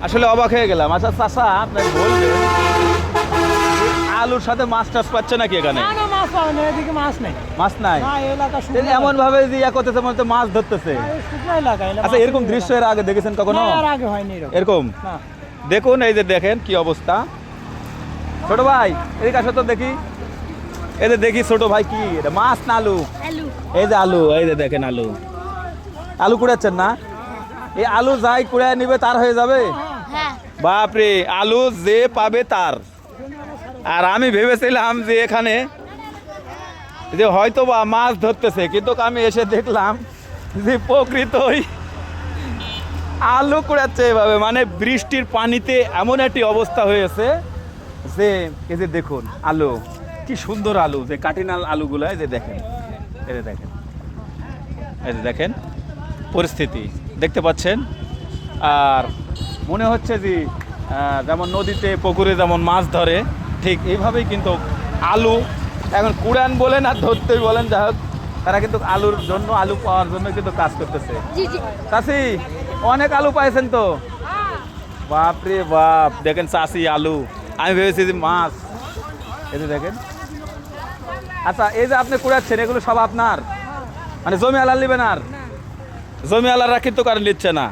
আসলে অবাক হয়ে গেলাম। আচ্ছা চাচা, আপনার বলবেন আলুর সাথে মাছ টাছ পাচ্ছে নাকি এখানে? না না, মাছ পাবে না, এদিকে মাছ নেই। মাছ নাই? না, এই এলাকা শুকনো এমন ভাবে যে ইয়া করতেছে মনে হচ্ছে মাছ ধরতেছে। এলাকা। এই শুকনো এলাকা, এলাকা আচ্ছা, মাছের এরকম দৃশ্য এলাকা। এর আগে দেখেছেন কখনো? না, এর আগে হয়নি এরকম। এরকম না। দেখুন, এই যে দেখেন কি অবস্থা। ছোট ভাই এদিকে আসো তো দেখি। এই যে দেখি ছোট ভাই, কি এটা মাছ না আলু? আলু। এই যে আলু, এই যে দেখেন আলু। আলু কুড়াচ্ছেন না? এই আলু যাই কুড়ায় নিবে তার হয়ে যাবে। হ্যাঁ। বাপরে, আলু যে পাবে তার। আর আমি ভেবেছিলাম যে এখানে যে হয়তো বা মাছ ধরতেছে, কিন্তু আমি এসে দেখলাম যে প্রকৃতই আলু কুড়াচ্ছে এভাবে। মানে বৃষ্টির পানিতে এমন একটি অবস্থা হয়েছে যে এই যে দেখুন আলু, কি সুন্দর আলু, যে কাটিনাল আলুগুলো, এই যে দেখেন, এই যে দেখেন, এই যে দেখেন পরিস্থিতি দেখতে পাচ্ছেন। আর মনে হচ্ছে যে যেমন নদীতে পুকুরে যেমন মাছ ধরে, ঠিক এইভাবেই কিন্তু আলু এখন কুড়ান বলেন আর ধরতেই বলেন, যাই হোক তারা কিন্তু আলুর জন্য, আলু পাওয়ার জন্য কিন্তু কাজ করতেছে। জি জি। চাষি অনেক আলু পাইছেন তো? বাপরে বাপ, দেখেন চাষি আলু, আমি ভেবেছি যে মাছ। এই যে দেখেন। আচ্ছা, এই যে আপনি কুড়াচ্ছেন এগুলো সব আপনার? মানে জমি আলার নেবেন? আর জমি আলাররা কিন্তু কারণ নিচ্ছে না।